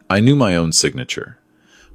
I knew my own signature.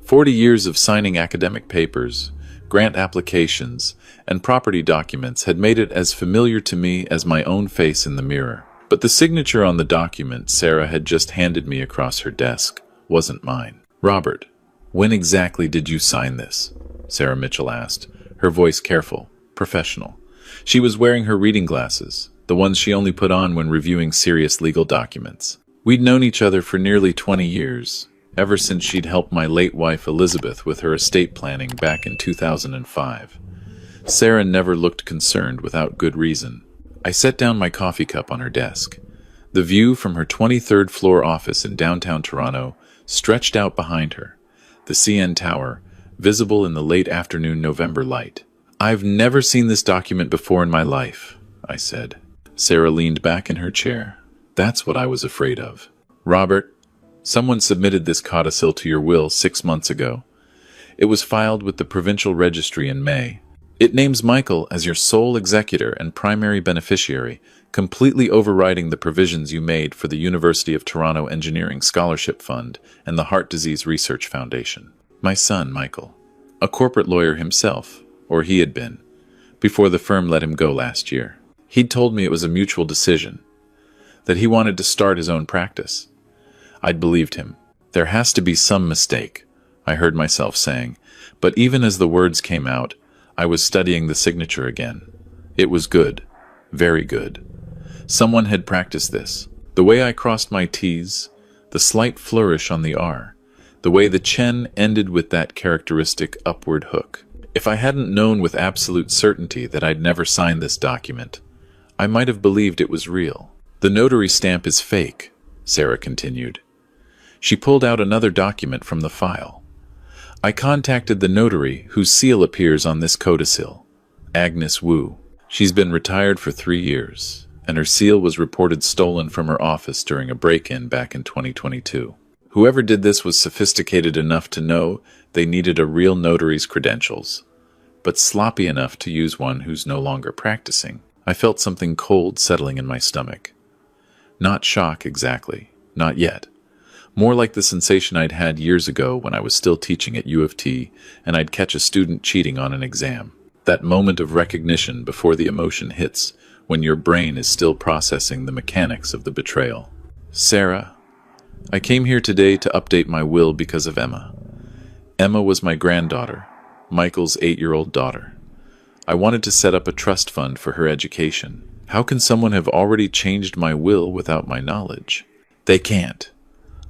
40 years of signing academic papers, grant applications, and property documents had made it as familiar to me as my own face in the mirror. But the signature on the document Sarah had just handed me across her desk wasn't mine. "Robert, when exactly did you sign this?" Sarah Mitchell asked, her voice careful, professional. She was wearing her reading glasses, the ones she only put on when reviewing serious legal documents. We'd known each other for nearly 20 years, ever since she'd helped my late wife Elizabeth with her estate planning back in 2005. Sarah never looked concerned without good reason. I set down my coffee cup on her desk. The view from her 23rd floor office in downtown Toronto stretched out behind her, the CN Tower, visible in the late afternoon November light. "I've never seen this document before in my life," I said. Sarah leaned back in her chair. "That's what I was afraid of. Robert, someone submitted this codicil to your will 6 months ago. It was filed with the provincial registry in May. It names Michael as your sole executor and primary beneficiary, completely overriding the provisions you made for the University of Toronto Engineering Scholarship Fund and the Heart Disease Research Foundation. My son, Michael, a corporate lawyer himself, or he had been, before the firm let him go last year. He'd told me it was a mutual decision, that he wanted to start his own practice. I'd believed him. There has to be some mistake, I heard myself saying, but even as the words came out, I was studying the signature again. It was good, very good. Someone had practiced this. The way I crossed my T's, the slight flourish on the R, the way the chen ended with that characteristic upward hook. If I hadn't known with absolute certainty that I'd never signed this document, I might have believed it was real. "The notary stamp is fake," Sarah continued. She pulled out another document from the file. "I contacted the notary whose seal appears on this codicil, Agnes Wu. She's been retired for 3 years, and her seal was reported stolen from her office during a break-in back in 2022. Whoever did this was sophisticated enough to know they needed a real notary's credentials, but sloppy enough to use one who's no longer practicing." I felt something cold settling in my stomach. Not shock exactly, not yet. More like the sensation I'd had years ago when I was still teaching at U of T and I'd catch a student cheating on an exam. That moment of recognition before the emotion hits, when your brain is still processing the mechanics of the betrayal. "Sarah, I came here today to update my will because of Emma. Emma was my granddaughter, Michael's 8-year-old daughter. I wanted to set up a trust fund for her education. How can someone have already changed my will without my knowledge? They can't.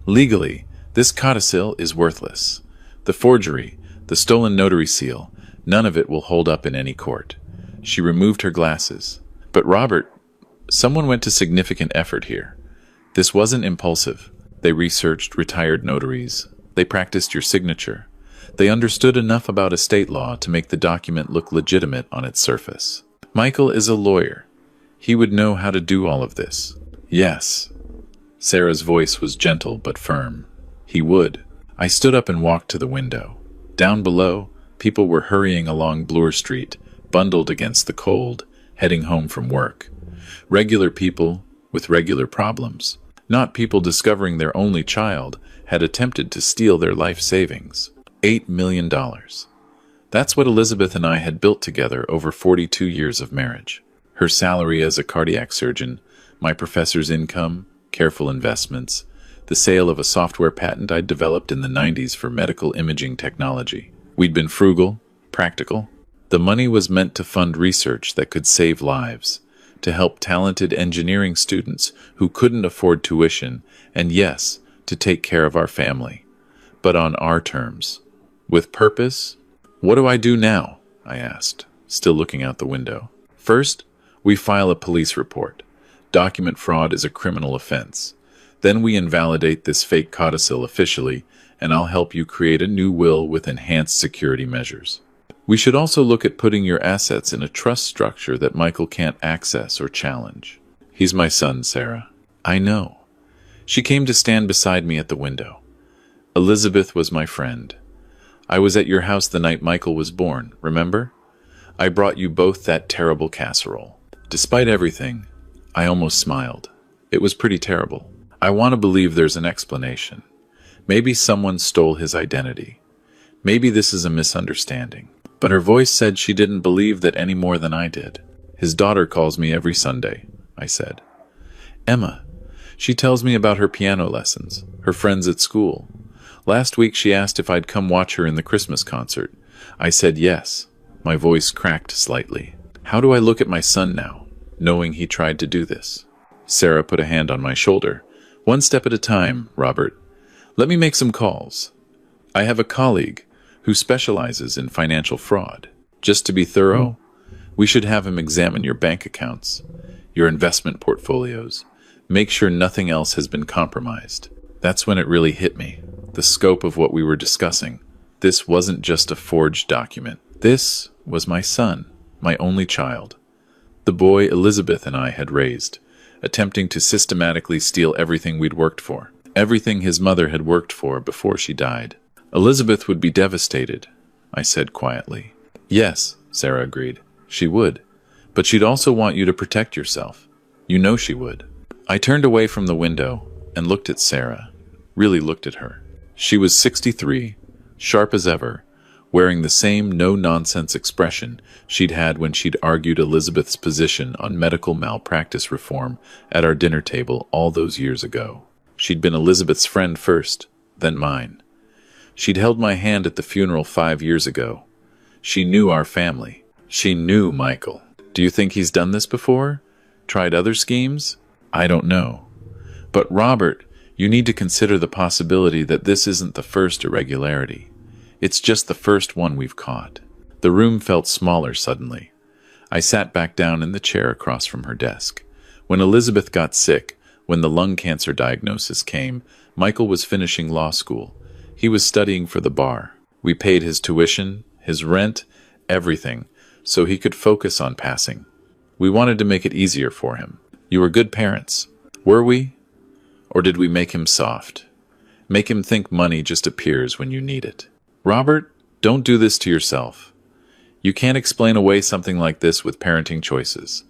Legally, this codicil is worthless. The forgery, the stolen notary seal, none of it will hold up in any court." She removed her glasses. "But Robert, someone went to significant effort here. This wasn't impulsive. They researched retired notaries. They practiced your signature. They understood enough about estate law to make the document look legitimate on its surface. Michael is a lawyer. He would know how to do all of this." "Yes." Sarah's voice was gentle but firm. "He would." I stood up and walked to the window. Down below, people were hurrying along Bloor Street, bundled against the cold, heading home from work. Regular people with regular problems. Not people discovering their only child had attempted to steal their life savings. $8 million. That's what Elizabeth and I had built together over 42 years of marriage. Her salary as a cardiac surgeon, my professor's income, careful investments, the sale of a software patent I'd developed in the 90s for medical imaging technology. We'd been frugal, practical. The money was meant to fund research that could save lives, to help talented engineering students who couldn't afford tuition, and yes, to take care of our family. But on our terms. With purpose? "What do I do now?" I asked, still looking out the window. "First, we file a police report. Document fraud is a criminal offense. Then we invalidate this fake codicil officially, and I'll help you create a new will with enhanced security measures. We should also look at putting your assets in a trust structure that Michael can't access or challenge. He's my son, Sarah." "I know." She came to stand beside me at the window. "Elizabeth was my friend. I was at your house the night Michael was born, remember? I brought you both that terrible casserole. Despite everything, I almost smiled. It was pretty terrible. I want to believe there's an explanation. Maybe someone stole his identity. Maybe this is a misunderstanding. But her voice said she didn't believe that any more than I did. His daughter calls me every Sunday, I said. Emma. She tells me about her piano lessons, her friends at school. Last week she asked if I'd come watch her in the Christmas concert. I said yes. My voice cracked slightly. How do I look at my son now, knowing he tried to do this? Sarah put a hand on my shoulder. One step at a time, Robert. Let me make some calls. I have a colleague who specializes in financial fraud. Just to be thorough, we should have him examine your bank accounts, your investment portfolios, make sure nothing else has been compromised. That's when it really hit me, the scope of what we were discussing. This wasn't just a forged document. This was my son, my only child, the boy Elizabeth and I had raised, attempting to systematically steal everything we'd worked for, everything his mother had worked for before she died. Elizabeth would be devastated, I said quietly. Yes, Sarah agreed. She would. But she'd also want you to protect yourself. You know she would. I turned away from the window and looked at Sarah, really looked at her. She was 63, sharp as ever, wearing the same no-nonsense expression she'd had when she'd argued Elizabeth's position on medical malpractice reform at our dinner table all those years ago. She'd been Elizabeth's friend first, then mine. She'd held my hand at the funeral 5 years ago. She knew our family. She knew Michael. Do you think he's done this before? Tried other schemes? I don't know. But Robert, you need to consider the possibility that this isn't the first irregularity. It's just the first one we've caught. The room felt smaller suddenly. I sat back down in the chair across from her desk. When Elizabeth got sick, when the lung cancer diagnosis came, Michael was finishing law school. He was studying for the bar. We paid his tuition, his rent, everything, so he could focus on passing. We wanted to make it easier for him. You were good parents. Were we? Or did we make him soft? Make him think money just appears when you need it? Robert, don't do this to yourself. You can't explain away something like this with parenting choices.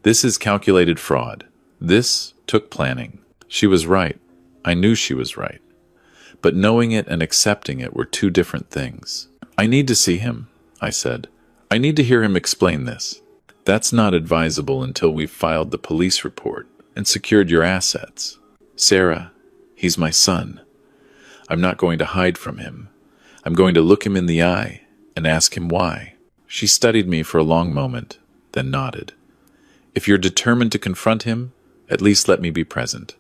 This is calculated fraud. This took planning. She was right. I knew she was right. But knowing it and accepting it were two different things. I need to see him, I said. I need to hear him explain this. That's not advisable until we've filed the police report and secured your assets. Sarah, he's my son. I'm not going to hide from him. I'm going to look him in the eye and ask him why. She studied me for a long moment, then nodded. If you're determined to confront him, at least let me be present,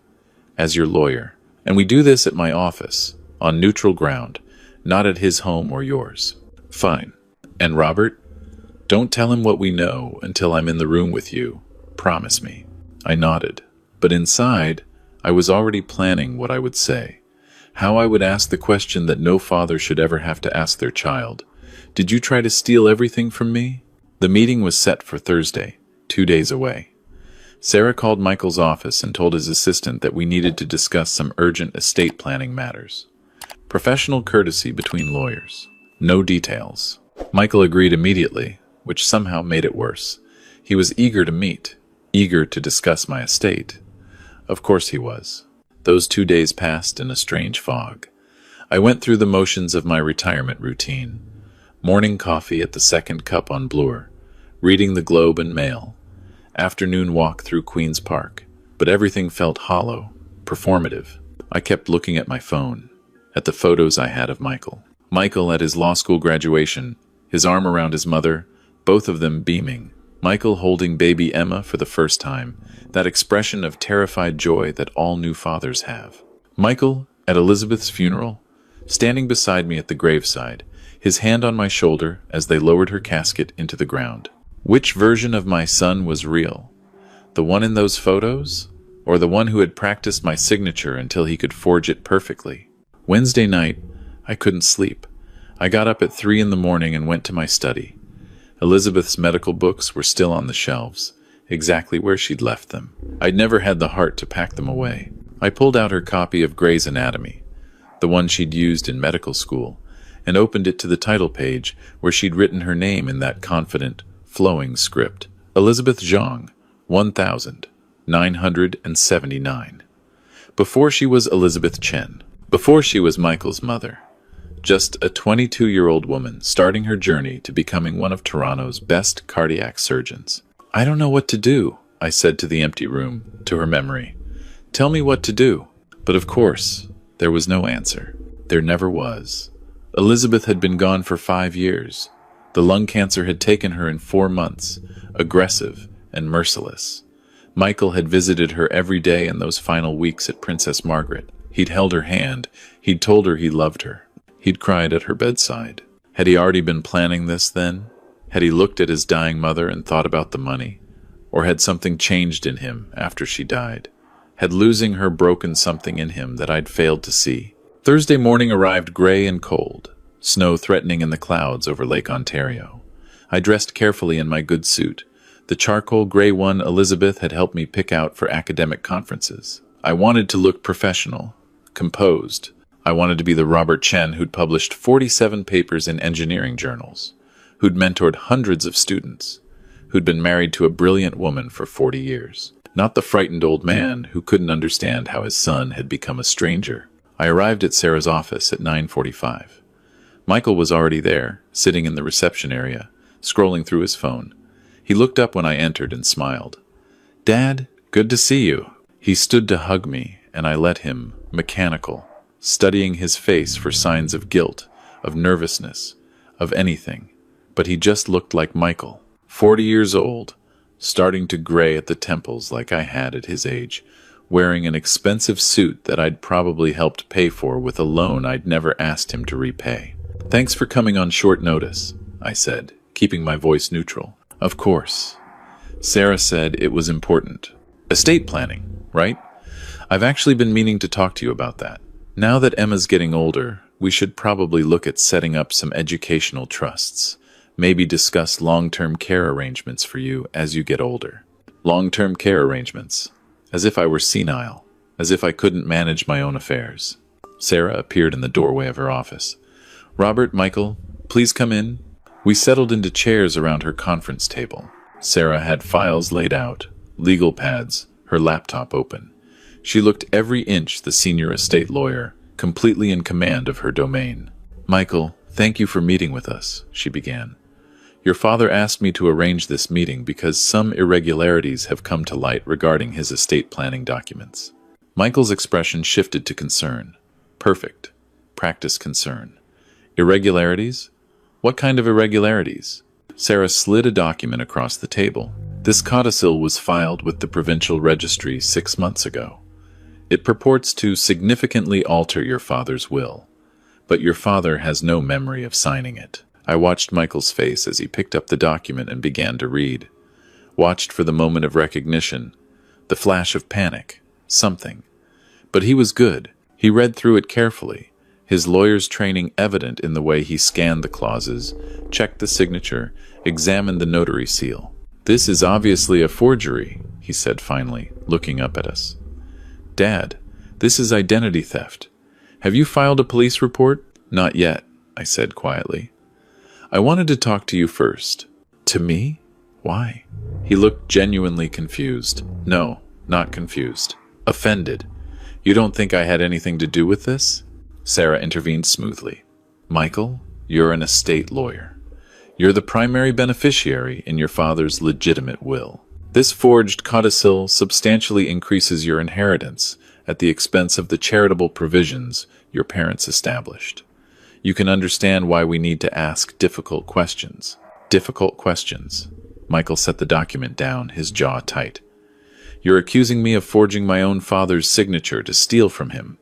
as your lawyer. And we do this at my office, on neutral ground, not at his home or yours. Fine. And Robert, don't tell him what we know until I'm in the room with you. Promise me. I nodded. But inside, I was already planning what I would say. How I would ask the question that no father should ever have to ask their child. Did you try to steal everything from me? The meeting was set for Thursday, 2 days away. Sarah called Michael's office and told his assistant that we needed to discuss some urgent estate planning matters. Professional courtesy between lawyers. No details. Michael agreed immediately, which somehow made it worse. He was eager to meet, eager to discuss my estate. Of course he was. Those 2 days passed in a strange fog. I went through the motions of my retirement routine. Morning coffee at the Second Cup on Bloor, reading the Globe and Mail, afternoon walk through Queen's Park, but everything felt hollow, performative. I kept looking at my phone, at the photos I had of Michael. Michael at his law school graduation, his arm around his mother, both of them beaming. Michael holding baby Emma for the first time, that expression of terrified joy that all new fathers have. Michael at Elizabeth's funeral, standing beside me at the graveside, his hand on my shoulder as they lowered her casket into the ground. Which version of my son was real? The one in those photos? Or the one who had practiced my signature until he could forge it perfectly? Wednesday night, I couldn't sleep. I got up at 3 a.m. and went to my study. Elizabeth's medical books were still on the shelves, exactly where she'd left them. I'd never had the heart to pack them away. I pulled out her copy of Gray's Anatomy, the one she'd used in medical school, and opened it to the title page where she'd written her name in that confident, flowing script. Elizabeth Zhang, 1979. Before she was Elizabeth Chen. before she was Michael's mother. Just a 22-year-old woman starting her journey to becoming one of Toronto's best cardiac surgeons. "I don't know what to do," I said to the empty room, to her memory. "Tell me what to do." But of course, there was no answer. There never was. Elizabeth had been gone for 5 years. The lung cancer had taken her in 4 months, aggressive and merciless. Michael had visited her every day in those final weeks at Princess Margaret. He'd held her hand. He'd told her he loved her. He'd cried at her bedside. Had he already been planning this then? Had he looked at his dying mother and thought about the money? Or had something changed in him after she died? Had losing her broken something in him that I'd failed to see? Thursday morning arrived gray and cold, snow threatening in the clouds over Lake Ontario. I dressed carefully in my good suit, the charcoal gray one Elizabeth had helped me pick out for academic conferences. I wanted to look professional, composed. I wanted to be the Robert Chen who'd published 47 papers in engineering journals, who'd mentored hundreds of students, who'd been married to a brilliant woman for 40 years. Not the frightened old man who couldn't understand how his son had become a stranger. I arrived at Sarah's office at 9:45. Michael was already there, sitting in the reception area, scrolling through his phone. He looked up when I entered and smiled. "Dad, good to see you." He stood to hug me, and I let him, mechanical, studying his face for signs of guilt, of nervousness, of anything. But he just looked like Michael, 40 years old, starting to gray at the temples like I had at his age, wearing an expensive suit that I'd probably helped pay for with a loan I'd never asked him to repay. "Thanks for coming on short notice," I said, keeping my voice neutral. "Of course." Sarah said it was important. "Estate planning, right? I've actually been meaning to talk to you about that. Now that Emma's getting older, we should probably look at setting up some educational trusts. Maybe discuss long-term care arrangements for you as you get older." Long-term care arrangements. As if I were senile. As if I couldn't manage my own affairs. Sarah appeared in the doorway of her office. "Robert, Michael, please come in." We settled into chairs around her conference table. Sarah had files laid out, legal pads, her laptop open. She looked every inch the senior estate lawyer, completely in command of her domain. "Michael, thank you for meeting with us," she began. "Your father asked me to arrange this meeting because some irregularities have come to light regarding his estate planning documents." Michael's expression shifted to concern. Perfect. Practice concern. Irregularities? What kind of irregularities? Sarah slid a document across the table. "This codicil was filed with the provincial registry 6 months ago. It purports to significantly alter your father's will, but your father has no memory of signing it." I watched Michael's face as he picked up the document and began to read. Watched for the moment of recognition, the flash of panic, something. But he was good. He read through it carefully, his lawyer's training evident in the way he scanned the clauses, checked the signature, examined the notary seal. "This is obviously a forgery," he said finally, looking up at us. "Dad, this is identity theft. Have you filed a police report?" "Not yet," I said quietly. "I wanted to talk to you first." "To me? Why?" He looked genuinely confused. No, not confused. Offended. "You don't think I had anything to do with this?" Sarah intervened smoothly. "Michael, you're an estate lawyer. You're the primary beneficiary in your father's legitimate will. This forged codicil substantially increases your inheritance at the expense of the charitable provisions your parents established. You can understand why we need to ask difficult questions." "Difficult questions." Michael set the document down, his jaw tight. "You're accusing me of forging my own father's signature to steal from him.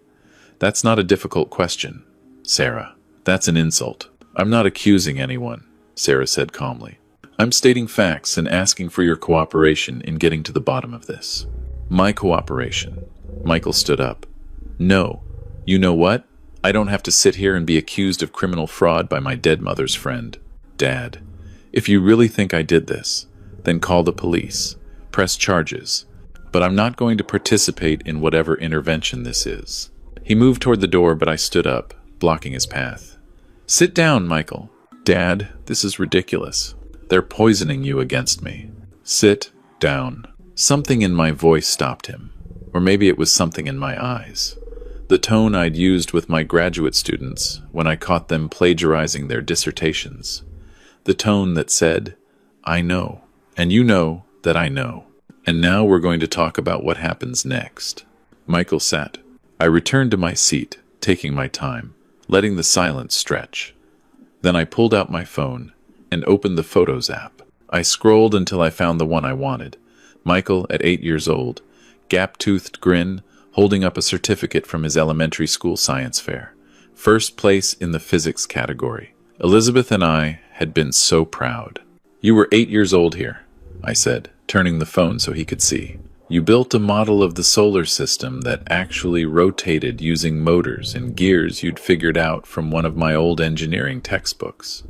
That's not a difficult question, Sarah. That's an insult." "I'm not accusing anyone," Sarah said calmly. "I'm stating facts and asking for your cooperation in getting to the bottom of this." "My cooperation?" Michael stood up. "No. You know what? I don't have to sit here and be accused of criminal fraud by my dead mother's friend. Dad, if you really think I did this, then call the police, press charges. But I'm not going to participate in whatever intervention this is." He moved toward the door, but I stood up, blocking his path. "Sit down, Michael." "Dad, this is ridiculous. They're poisoning you against me." "Sit down." Something in my voice stopped him, or maybe it was something in my eyes. The tone I'd used with my graduate students when I caught them plagiarizing their dissertations. The tone that said, I know, and you know that I know. And now we're going to talk about what happens next. Michael sat. I returned to my seat, taking my time, letting the silence stretch. Then I pulled out my phone and opened the Photos app. I scrolled until I found the one I wanted. Michael, at 8 years old, gap-toothed grin, holding up a certificate from his elementary school science fair. First place in the physics category. Elizabeth and I had been so proud. You were 8 years old here, I said, turning the phone so he could see. You built a model of the solar system that actually rotated using motors and gears you'd figured out from one of my old engineering textbooks.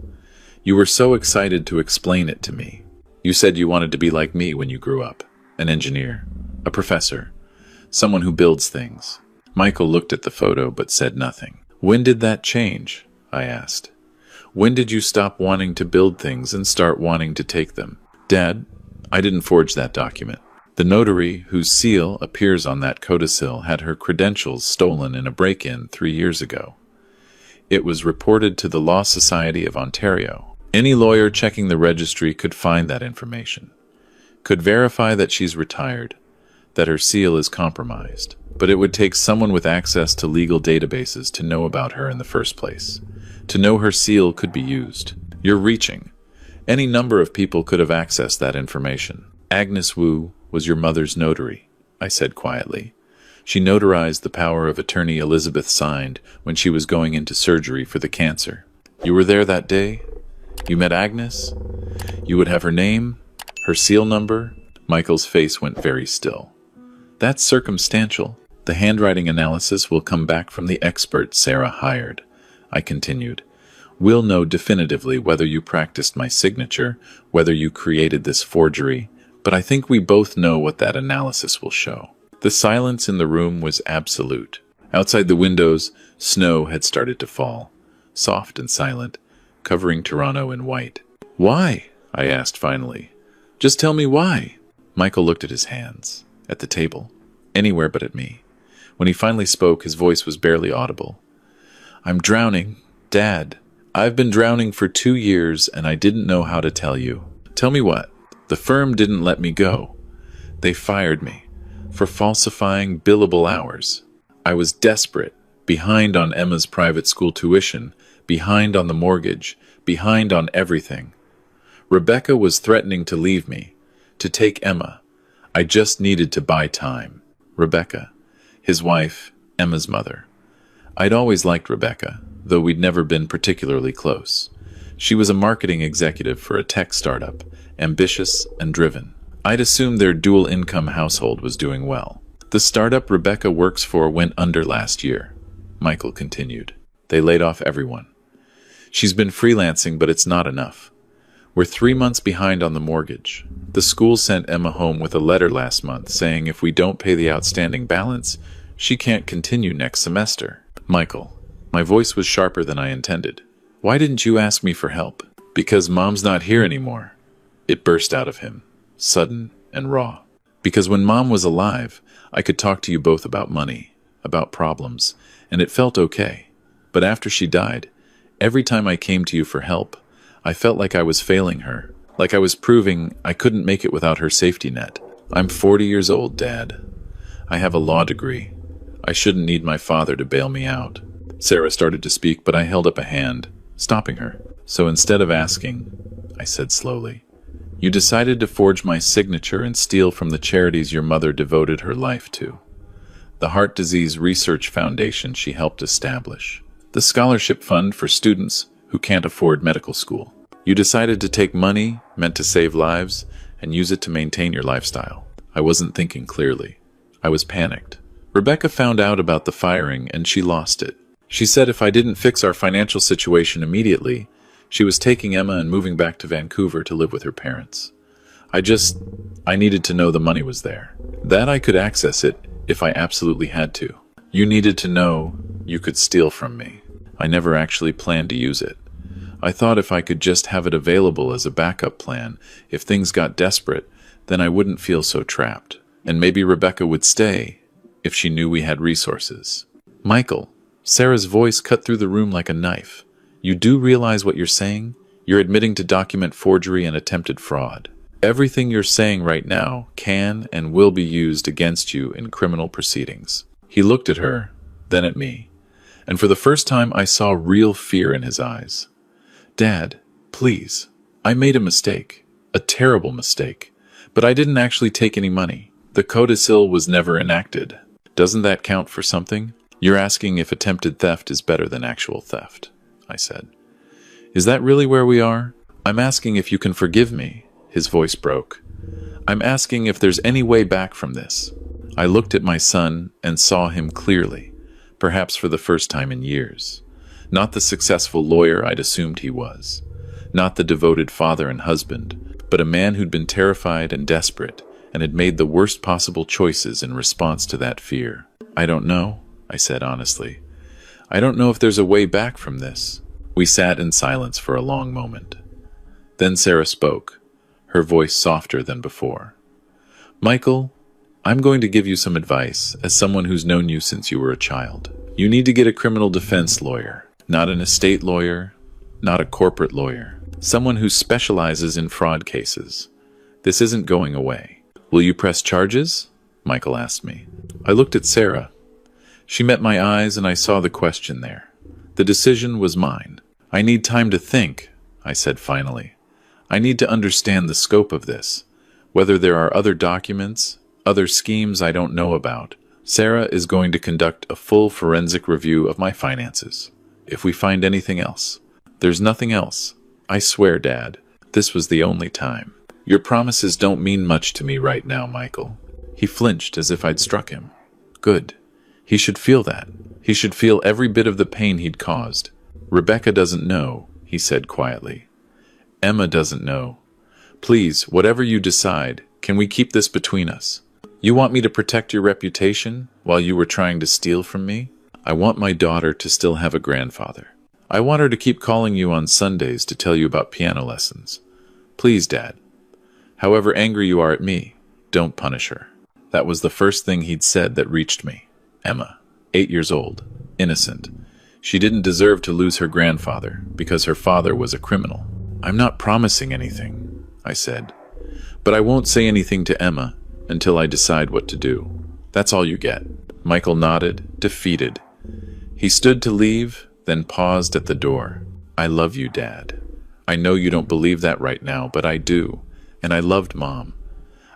You were so excited to explain it to me. You said you wanted to be like me when you grew up, an engineer, a professor, someone who builds things. Michael looked at the photo but said nothing. When did that change? I asked. When did you stop wanting to build things and start wanting to take them? Dad, I didn't forge that document. The notary, whose seal appears on that codicil, had her credentials stolen in a break-in 3 years ago. It was reported to the Law Society of Ontario. Any lawyer checking the registry could find that information, could verify that she's retired, that her seal is compromised. But it would take someone with access to legal databases to know about her in the first place, to know her seal could be used. You're reaching. Any number of people could have accessed that information. Agnes Wu was your mother's notary, I said quietly. She notarized the power of attorney Elizabeth signed when she was going into surgery for the cancer. You were there that day? You met Agnes? You would have her name, her seal number? Michael's face went very still. That's circumstantial. The handwriting analysis will come back from the expert Sarah hired, I continued. We'll know definitively whether you practiced my signature, whether you created this forgery, but I think we both know what that analysis will show. The silence in the room was absolute. Outside the windows, snow had started to fall, soft and silent, covering Toronto in white. Why? I asked finally. Just tell me why. Michael looked at his hands, at the table, anywhere but at me. When he finally spoke, his voice was barely audible. I'm drowning, Dad. I've been drowning for 2 years and I didn't know how to tell you. Tell me what? The firm didn't let me go. They fired me for falsifying billable hours. I was desperate, behind on Emma's private school tuition, behind on the mortgage, behind on everything. Rebecca was threatening to leave me, to take Emma. I just needed to buy time. Rebecca, his wife, Emma's mother. I'd always liked Rebecca, though we'd never been particularly close. She was a marketing executive for a tech startup, ambitious and driven. I'd assumed their dual-income household was doing well. The startup Rebecca works for went under last year, Michael continued. They laid off everyone. She's been freelancing, but it's not enough. We're 3 months behind on the mortgage. The school sent Emma home with a letter last month saying if we don't pay the outstanding balance, she can't continue next semester. Michael, my voice was sharper than I intended. Why didn't you ask me for help? Because Mom's not here anymore. It burst out of him, sudden and raw. Because when Mom was alive, I could talk to you both about money, about problems, and it felt okay. But after she died, every time I came to you for help, I felt like I was failing her, like I was proving I couldn't make it without her safety net. I'm 40 years old, Dad. I have a law degree. I shouldn't need my father to bail me out. Sarah started to speak, but I held up a hand, stopping her. So instead of asking, I said slowly, you decided to forge my signature and steal from the charities your mother devoted her life to. The Heart Disease Research Foundation she helped establish. The scholarship fund for students who can't afford medical school. You decided to take money meant to save lives and use it to maintain your lifestyle. I wasn't thinking clearly. I was panicked. Rebecca found out about the firing and she lost it. She said if I didn't fix our financial situation immediately, she was taking Emma and moving back to Vancouver to live with her parents. I needed to know the money was there. That I could access it if I absolutely had to. You needed to know you could steal from me. I never actually planned to use it. I thought if I could just have it available as a backup plan, if things got desperate, then I wouldn't feel so trapped. And maybe Rebecca would stay if she knew we had resources. Michael, Sarah's voice cut through the room like a knife. You do realize what you're saying? You're admitting to document forgery and attempted fraud. Everything you're saying right now can and will be used against you in criminal proceedings. He looked at her, then at me, and for the first time I saw real fear in his eyes. Dad, please, I made a mistake, a terrible mistake, but I didn't actually take any money. The codicil was never enacted. Doesn't that count for something? You're asking if attempted theft is better than actual theft, I said. Is that really where we are? I'm asking if you can forgive me. His voice broke. I'm asking if there's any way back from this. I looked at my son and saw him clearly, perhaps for the first time in years. Not the successful lawyer I'd assumed he was. Not the devoted father and husband, but a man who'd been terrified and desperate and had made the worst possible choices in response to that fear. I don't know, I said honestly. I don't know if there's a way back from this. We sat in silence for a long moment. Then Sarah spoke, her voice softer than before. Michael, I'm going to give you some advice as someone who's known you since you were a child. You need to get a criminal defense lawyer, not an estate lawyer, not a corporate lawyer, someone who specializes in fraud cases. This isn't going away. Will you press charges? Michael asked me. I looked at Sarah. She met my eyes and I saw the question there. The decision was mine. I need time to think, I said finally. I need to understand the scope of this, whether there are other documents, other schemes I don't know about. Sarah is going to conduct a full forensic review of my finances. If we find anything else. There's nothing else. I swear, Dad, this was the only time. Your promises don't mean much to me right now, Michael. He flinched as if I'd struck him. Good. He should feel that. He should feel every bit of the pain he'd caused. Rebecca doesn't know, he said quietly. Emma doesn't know. Please, whatever you decide, can we keep this between us? You want me to protect your reputation while you were trying to steal from me? I want my daughter to still have a grandfather. I want her to keep calling you on Sundays to tell you about piano lessons. Please, Dad. However angry you are at me, don't punish her. That was the first thing he'd said that reached me. Emma, 8 years old, innocent. She didn't deserve to lose her grandfather because her father was a criminal. I'm not promising anything, I said, but I won't say anything to Emma until I decide what to do. That's all you get. Michael nodded, defeated. He stood to leave, then paused at the door. I love you, Dad. I know you don't believe that right now, but I do, and I loved Mom.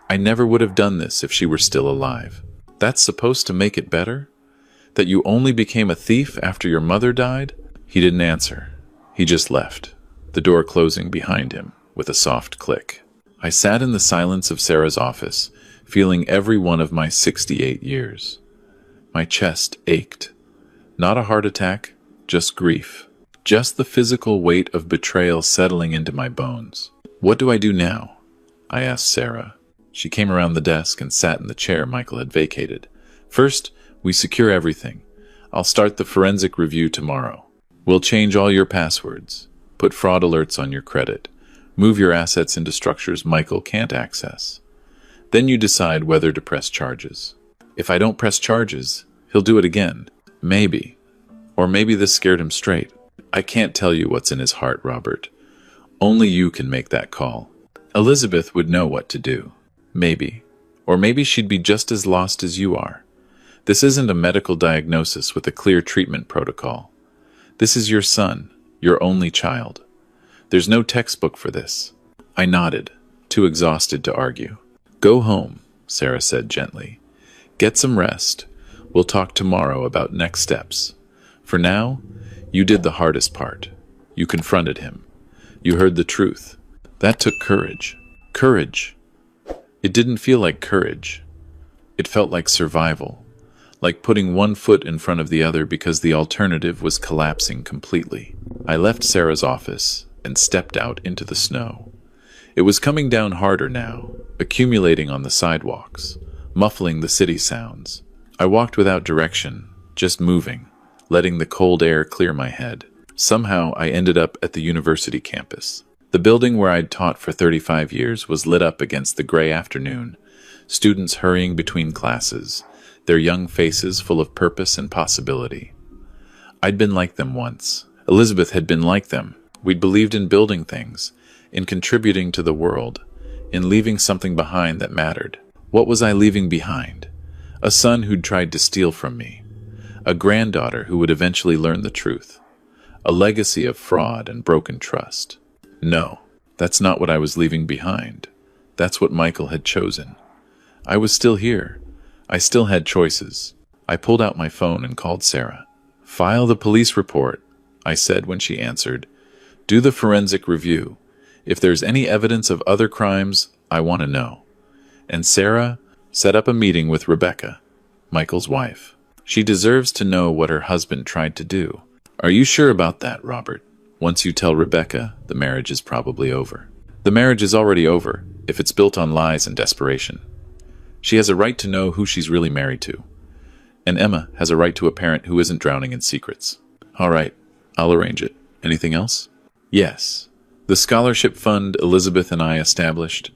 I never would have done this if she were still alive. That's supposed to make it better? That you only became a thief after your mother died? He didn't answer. He just left, the door closing behind him with a soft click. I sat in the silence of Sarah's office, feeling every one of my 68 years. My chest ached. Not a heart attack, just grief. Just the physical weight of betrayal settling into my bones. What do I do now? I asked Sarah. She came around the desk and sat in the chair Michael had vacated. First, we secure everything. I'll start the forensic review tomorrow. We'll change all your passwords, put fraud alerts on your credit, move your assets into structures Michael can't access. Then you decide whether to press charges. If I don't press charges, he'll do it again. Maybe. Or maybe this scared him straight. I can't tell you what's in his heart, Robert. Only you can make that call. Elizabeth would know what to do. Maybe. Or maybe she'd be just as lost as you are. This isn't a medical diagnosis with a clear treatment protocol. This is your son, your only child. There's no textbook for this. I nodded, too exhausted to argue. Go home, Sarah said gently. Get some rest. We'll talk tomorrow about next steps. For now, you did the hardest part. You confronted him. You heard the truth. That took courage. Courage. It didn't feel like courage. It felt like survival. Like putting one foot in front of the other because the alternative was collapsing completely. I left Sarah's office and stepped out into the snow. It was coming down harder now, accumulating on the sidewalks, muffling the city sounds. I walked without direction, just moving, letting the cold air clear my head. Somehow I ended up at the university campus. The building where I'd taught for 35 years was lit up against the gray afternoon, students hurrying between classes, their young faces full of purpose and possibility. I'd been like them once. Elizabeth had been like them. We'd believed in building things, in contributing to the world, in leaving something behind that mattered. What was I leaving behind? A son who'd tried to steal from me. A granddaughter who would eventually learn the truth. A legacy of fraud and broken trust. No, that's not what I was leaving behind. That's what Michael had chosen. I was still here. I still had choices. I pulled out my phone and called Sarah. "File the police report," I said when she answered. "Do the forensic review. If there's any evidence of other crimes, I want to know." And Sarah set up a meeting with Rebecca, Michael's wife. She deserves to know what her husband tried to do. "Are you sure about that, Robert? Once you tell Rebecca, the marriage is probably over." "The marriage is already over, if it's built on lies and desperation. She has a right to know who she's really married to. And Emma has a right to a parent who isn't drowning in secrets." "All right, I'll arrange it. Anything else?" "Yes. The scholarship fund Elizabeth and I established,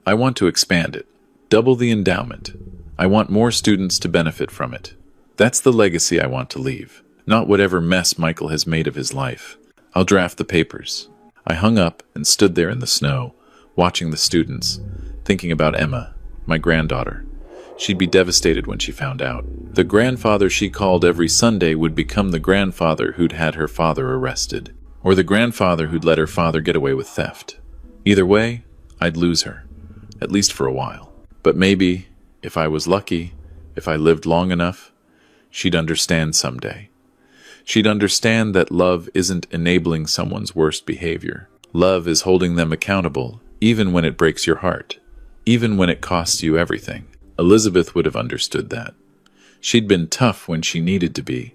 I want to expand it. Double the endowment. I want more students to benefit from it. That's the legacy I want to leave, not whatever mess Michael has made of his life. I'll draft the papers." I hung up and stood there in the snow, watching the students, thinking about Emma, my granddaughter. She'd be devastated when she found out. The grandfather she called every Sunday would become the grandfather who'd had her father arrested, or the grandfather who'd let her father get away with theft. Either way, I'd lose her, at least for a while. But maybe, if I was lucky, if I lived long enough, she'd understand someday. She'd understand that love isn't enabling someone's worst behavior. Love is holding them accountable, even when it breaks your heart, even when it costs you everything. Elizabeth would have understood that. She'd been tough when she needed to be,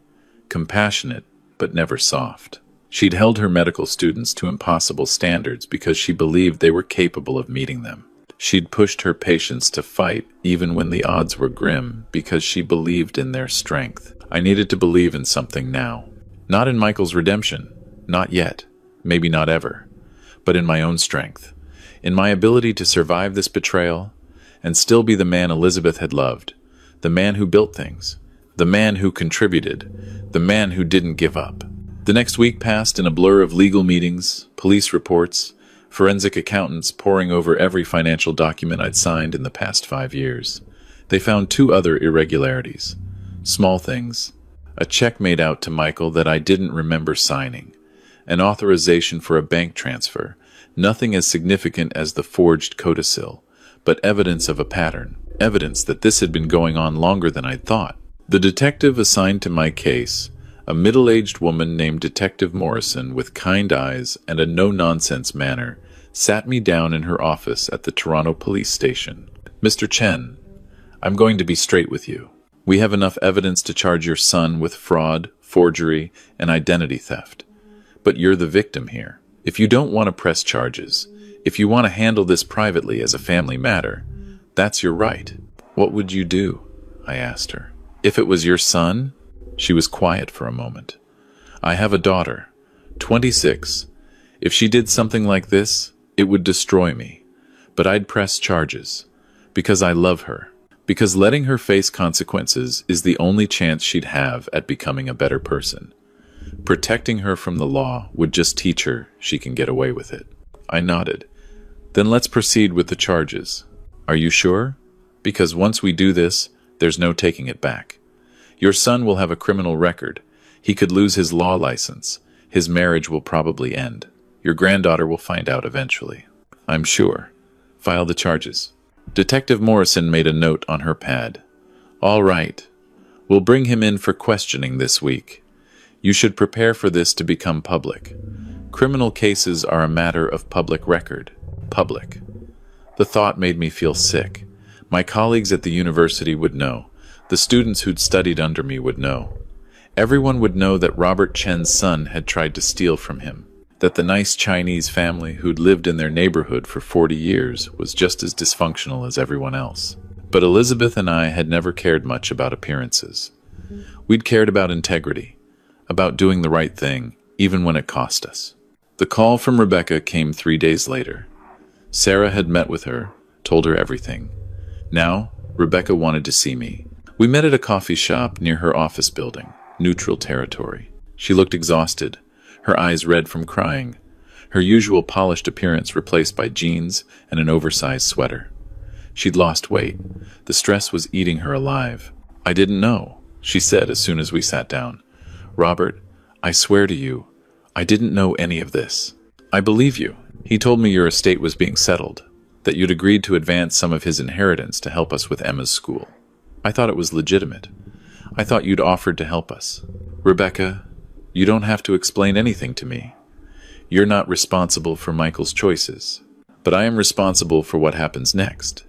compassionate, but never soft. She'd held her medical students to impossible standards because she believed they were capable of meeting them. She'd pushed her patients to fight even when the odds were grim because she believed in their strength. I needed to believe in something now. Not in Michael's redemption, not yet, maybe not ever, but in my own strength, in my ability to survive this betrayal and still be the man Elizabeth had loved, the man who built things, the man who contributed, the man who didn't give up. The next week passed in a blur of legal meetings, police reports, forensic accountants poring over every financial document I'd signed in the past 5 years. They found 2 other irregularities. Small things. A check made out to Michael that I didn't remember signing. An authorization for a bank transfer. Nothing as significant as the forged codicil, but evidence of a pattern. Evidence that this had been going on longer than I'd thought. The detective assigned to my case, a middle-aged woman named Detective Morrison with kind eyes and a no-nonsense manner, sat me down in her office at the Toronto police station. "Mr. Chen, I'm going to be straight with you. We have enough evidence to charge your son with fraud, forgery, and identity theft. But you're the victim here. If you don't want to press charges, if you want to handle this privately as a family matter, that's your right." "What would you do?" I asked her. "If it was your son?" She was quiet for a moment. "I have a daughter, 26. If she did something like this, it would destroy me. But I'd press charges, because I love her. Because letting her face consequences is the only chance she'd have at becoming a better person. Protecting her from the law would just teach her she can get away with it." I nodded. "Then let's proceed with the charges. Are you sure? Because once we do this, there's no taking it back. Your son will have a criminal record. He could lose his law license. His marriage will probably end. Your granddaughter will find out eventually." "I'm sure. File the charges." Detective Morrison made a note on her pad. "All right. We'll bring him in for questioning this week. You should prepare for this to become public. Criminal cases are a matter of public record. Public." The thought made me feel sick. My colleagues at the university would know. The students who'd studied under me would know. Everyone would know that Robert Chen's son had tried to steal from him. That the nice Chinese family who'd lived in their neighborhood for 40 years was just as dysfunctional as everyone else. But Elizabeth and I had never cared much about appearances. We'd cared about integrity, about doing the right thing, even when it cost us. The call from Rebecca came 3 days later. Sarah had met with her, told her everything. Now, Rebecca wanted to see me. We met at a coffee shop near her office building, neutral territory. She looked exhausted, her eyes red from crying, her usual polished appearance replaced by jeans and an oversized sweater. She'd lost weight. The stress was eating her alive. "I didn't know," she said as soon as we sat down. "Robert, I swear to you, I didn't know any of this." "I believe you. He told me your estate was being settled, that you'd agreed to advance some of his inheritance to help us with Emma's school. I thought it was legitimate. I thought you'd offered to help us. Rebecca, you don't have to explain anything to me. You're not responsible for Michael's choices, but I am responsible for what happens next.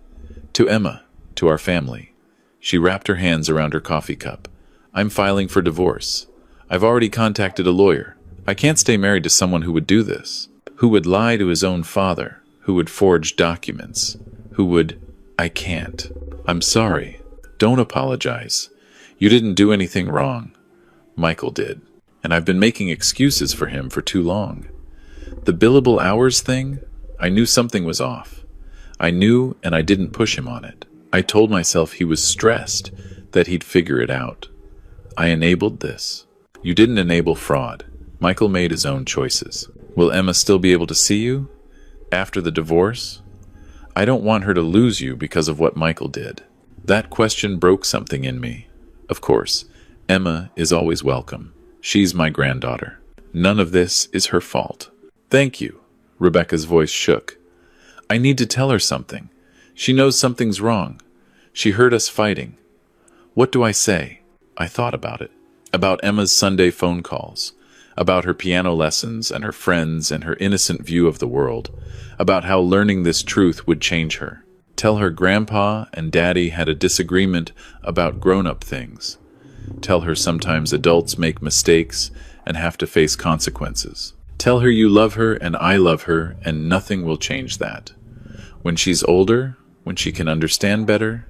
To Emma, to our family." She wrapped her hands around her coffee cup. "I'm filing for divorce. I've already contacted a lawyer. I can't stay married to someone who would do this, who would lie to his own father, who would forge documents, who would... I can't. I'm sorry. Don't apologize. You didn't do anything wrong. Michael did. And I've been making excuses for him for too long. The billable hours thing, I knew something was off. I knew, and I didn't push him on it. I told myself he was stressed, that he'd figure it out. I enabled this. You didn't enable fraud. Michael made his own choices. Will Emma still be able to see you? After the divorce? I don't want her to lose you because of what Michael did." That question broke something in me. Of course, Emma is always welcome. She's my granddaughter. None of this is her fault. "Thank you." Rebecca's voice shook. "I need to tell her something. She knows something's wrong. She heard us fighting. What do I say?" I thought about it. About Emma's Sunday phone calls. About her piano lessons and her friends and her innocent view of the world. About how learning this truth would change her. Tell her Grandpa and Daddy had a disagreement about grown-up things. Tell her sometimes adults make mistakes and have to face consequences. Tell her you love her and I love her and nothing will change that. When she's older, when she can understand better,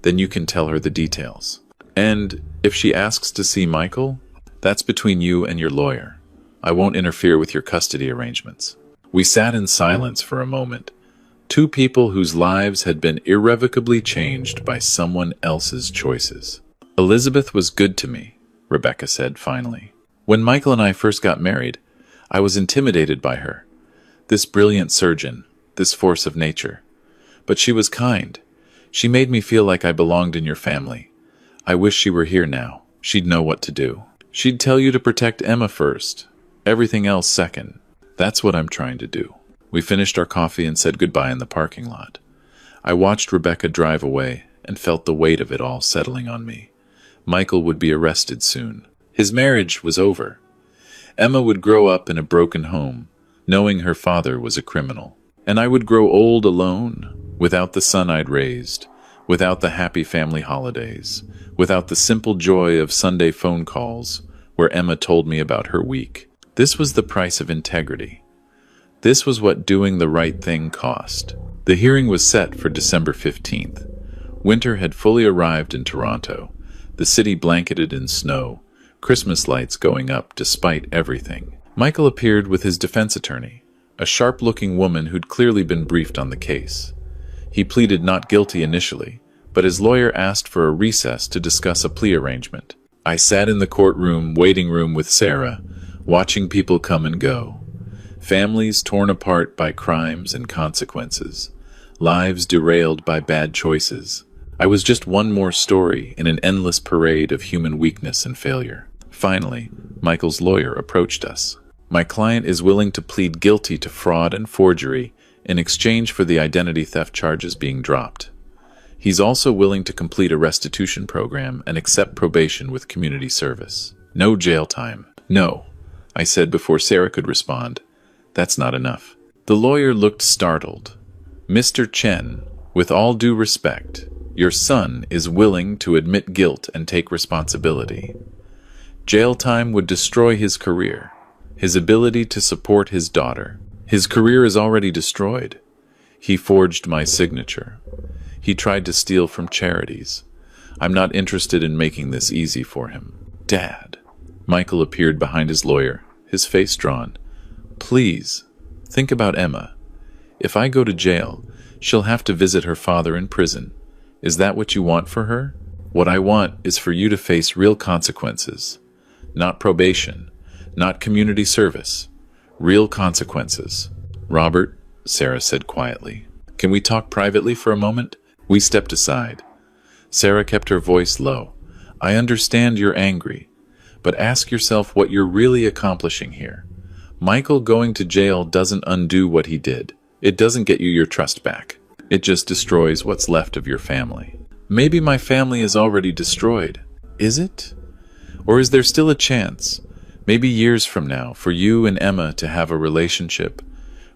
then you can tell her the details. And if she asks to see Michael, that's between you and your lawyer. I won't interfere with your custody arrangements. We sat in silence for a moment. Two people whose lives had been irrevocably changed by someone else's choices. "Elizabeth was good to me," Rebecca said finally. "When Michael and I first got married, I was intimidated by her. This brilliant surgeon, this force of nature. But she was kind. She made me feel like I belonged in your family. I wish she were here now. She'd know what to do. She'd tell you to protect Emma first, everything else second. That's what I'm trying to do." We finished our coffee and said goodbye in the parking lot. I watched Rebecca drive away and felt the weight of it all settling on me. Michael would be arrested soon. His marriage was over. Emma would grow up in a broken home, knowing her father was a criminal. And I would grow old alone, without the son I'd raised, without the happy family holidays, without the simple joy of Sunday phone calls where Emma told me about her week. This was the price of integrity. This was what doing the right thing cost. The hearing was set for December 15th. Winter had fully arrived in Toronto, the city blanketed in snow, Christmas lights going up despite everything. Michael appeared with his defense attorney, a sharp-looking woman who'd clearly been briefed on the case. He pleaded not guilty initially, but his lawyer asked for a recess to discuss a plea arrangement. I sat in the courtroom waiting room with Sarah, watching people come and go. Families torn apart by crimes and consequences. Lives derailed by bad choices. I was just one more story in an endless parade of human weakness and failure. Finally, Michael's lawyer approached us. "My client is willing to plead guilty to fraud and forgery in exchange for the identity theft charges being dropped. He's also willing to complete a restitution program and accept probation with community service. No jail time." "No," I said before Sarah could respond. "That's not enough." The lawyer looked startled. "Mr. Chen, with all due respect, your son is willing to admit guilt and take responsibility. Jail time would destroy his career, his ability to support his daughter. His career is already destroyed. He forged my signature. He tried to steal from charities. I'm not interested in making this easy for him." "Dad." Michael appeared behind his lawyer, his face drawn. "Please, think about Emma. If I go to jail, she'll have to visit her father in prison. Is that what you want for her? What I want is for you to face real consequences. Not probation, not community service. Real consequences. Robert, Sarah said quietly, can we talk privately for a moment? We stepped aside. Sarah kept her voice low. I understand you're angry, but ask yourself what you're really accomplishing here. Michael going to jail doesn't undo what he did. It doesn't get you your trust back. It just destroys what's left of your family. Maybe my family is already destroyed. Is it? Or is there still a chance, maybe years from now, for you and Emma to have a relationship,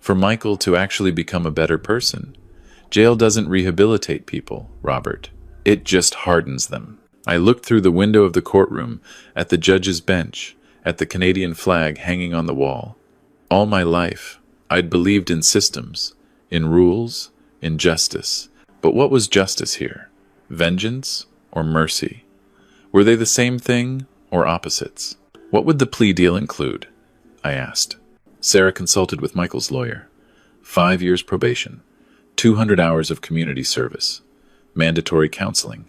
for Michael to actually become a better person? Jail doesn't rehabilitate people, Robert. It just hardens them. I looked through the window of the courtroom, at the judge's bench, at the Canadian flag hanging on the wall. All my life, I'd believed in systems, in rules, in justice. But what was justice here? Vengeance or mercy? Were they the same thing or opposites? What would the plea deal include? I asked. Sarah consulted with Michael's lawyer. 5 years probation, 200 hours of community service, mandatory counseling.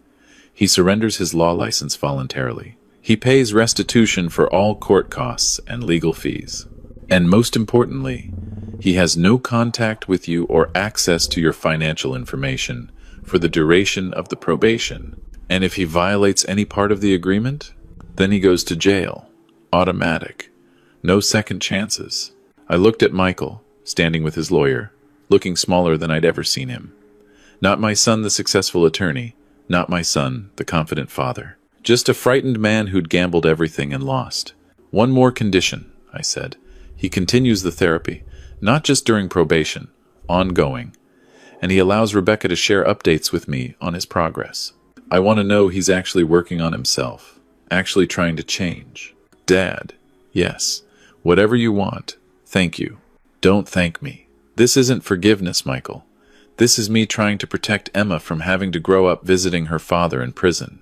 He surrenders his law license voluntarily. He pays restitution for all court costs and legal fees. And most importantly, he has no contact with you or access to your financial information for the duration of the probation. And if he violates any part of the agreement, then he goes to jail. Automatic. No second chances. I looked at Michael, standing with his lawyer, looking smaller than I'd ever seen him. Not my son, the successful attorney. Not my son, the confident father. Just a frightened man who'd gambled everything and lost. One more condition, I said. He continues the therapy, not just during probation, ongoing. And he allows Rebecca to share updates with me on his progress. I want to know he's actually working on himself, actually trying to change. Dad, yes, whatever you want, thank you. Don't thank me. This isn't forgiveness, Michael. This is me trying to protect Emma from having to grow up visiting her father in prison.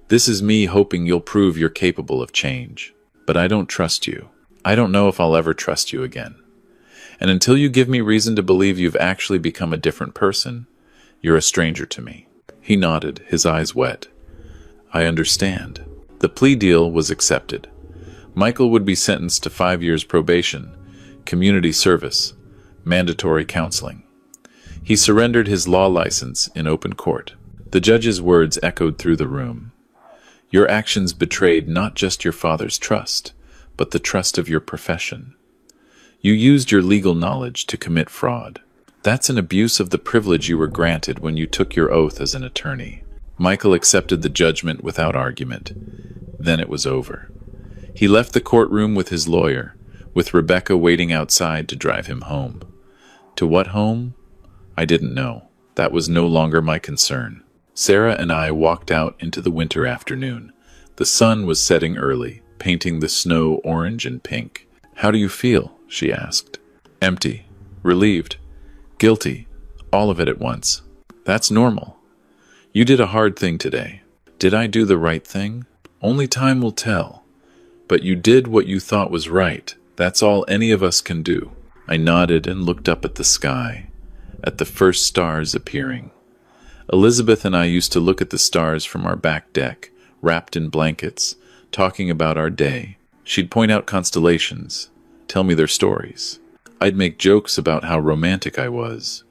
This is me hoping you'll prove you're capable of change. But I don't trust you. I don't know if I'll ever trust you again. And until you give me reason to believe you've actually become a different person, you're a stranger to me. He nodded, his eyes wet. I understand. The plea deal was accepted. Michael would be sentenced to 5 years probation, community service, mandatory counseling. He surrendered his law license in open court. The judge's words echoed through the room. Your actions betrayed not just your father's trust, but the trust of your profession. You used your legal knowledge to commit fraud. That's an abuse of the privilege you were granted when you took your oath as an attorney. Michael accepted the judgment without argument. Then it was over. He left the courtroom with his lawyer, with Rebecca waiting outside to drive him home. To what home? I didn't know. That was no longer my concern. Sarah and I walked out into the winter afternoon. The sun was setting early, painting the snow orange and pink. How do you feel? She asked. Empty, relieved, guilty, all of it at once. That's normal. You did a hard thing today. Did I do the right thing? Only time will tell. But you did what you thought was right. That's all any of us can do. I nodded and looked up at the sky, at the first stars appearing. Elizabeth and I used to look at the stars from our back deck, wrapped in blankets, talking about our day. She'd point out constellations, tell me their stories. I'd make jokes about how romantic I was,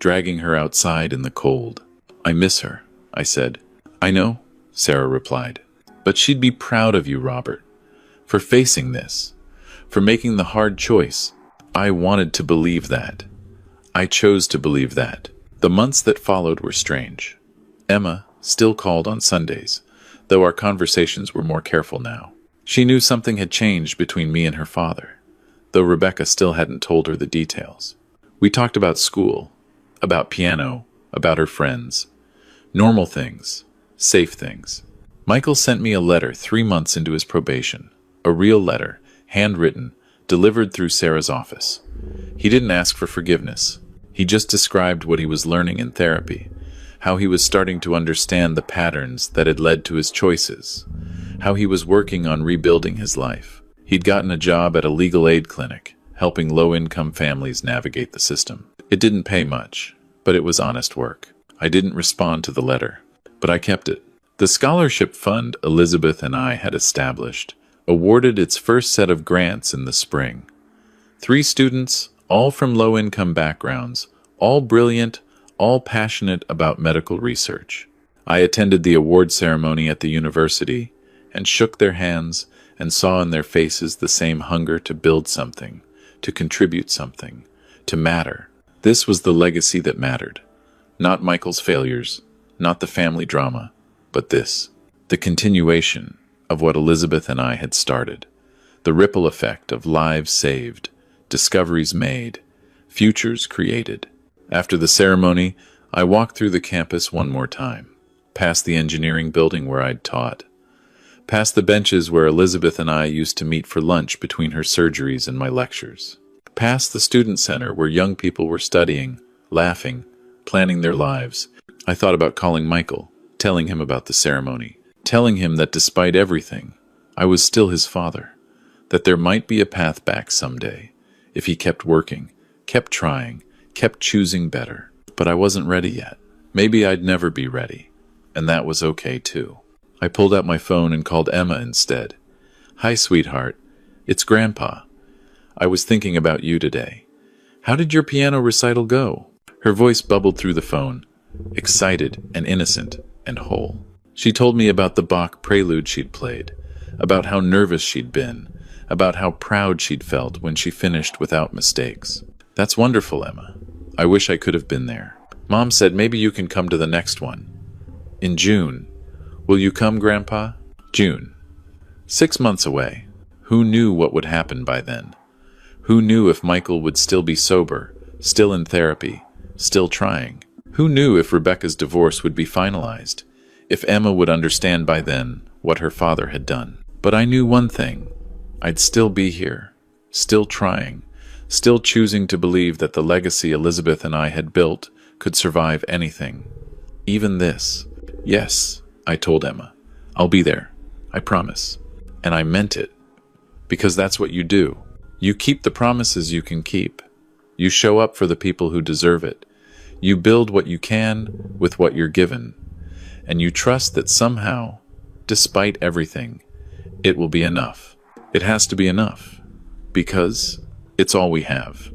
dragging her outside in the cold. I miss her, I said. I know, Sarah replied. But she'd be proud of you, Robert, for facing this, for making the hard choice. I wanted to believe that. I chose to believe that. The months that followed were strange. Emma still called on Sundays, though our conversations were more careful now. She knew something had changed between me and her father, though Rebecca still hadn't told her the details. We talked about school, about piano, about her friends. Normal things, safe things. Michael sent me a letter 3 months into his probation. A real letter, handwritten, delivered through Sarah's office. He didn't ask for forgiveness. He just described what he was learning in therapy, how he was starting to understand the patterns that had led to his choices, how he was working on rebuilding his life. He'd gotten a job at a legal aid clinic, helping low-income families navigate the system. It didn't pay much, but it was honest work. I didn't respond to the letter, but I kept it. The scholarship fund Elizabeth and I had established awarded its first set of grants in the spring. 3 students, all from low-income backgrounds, all brilliant, all passionate about medical research. I attended the award ceremony at the university and shook their hands and saw in their faces the same hunger to build something, to contribute something, to matter. This was the legacy that mattered. Not Michael's failures, not the family drama, but this, the continuation of what Elizabeth and I had started, the ripple effect of lives saved, discoveries made, futures created. After the ceremony, I walked through the campus one more time, past the engineering building where I'd taught, past the benches where Elizabeth and I used to meet for lunch between her surgeries and my lectures, past the student center where young people were studying, laughing, planning their lives. I thought about calling Michael, telling him about the ceremony, telling him that despite everything, I was still his father, that there might be a path back someday, if he kept working, kept trying, kept choosing better. But I wasn't ready yet. Maybe I'd never be ready, and that was okay too. I pulled out my phone and called Emma instead. "Hi, sweetheart. It's Grandpa. I was thinking about you today. How did your piano recital go?" Her voice bubbled through the phone, excited and innocent and whole. She told me about the Bach prelude she'd played, about how nervous she'd been, about how proud she'd felt when she finished without mistakes. "That's wonderful, Emma. I wish I could have been there. Mom said maybe you can come to the next one. In June. Will you come, Grandpa?" June. 6 months away. Who knew what would happen by then? Who knew if Michael would still be sober, still in therapy, still trying? Who knew if Rebecca's divorce would be finalized? If Emma would understand by then what her father had done? But I knew one thing. I'd still be here, still trying, still choosing to believe that the legacy Elizabeth and I had built could survive anything. Even this. "Yes," I told Emma. "I'll be there. I promise." And I meant it. Because that's what you do. You keep the promises you can keep. You show up for the people who deserve it. You build what you can with what you're given. And you trust that somehow, despite everything, it will be enough. It has to be enough. Because it's all we have.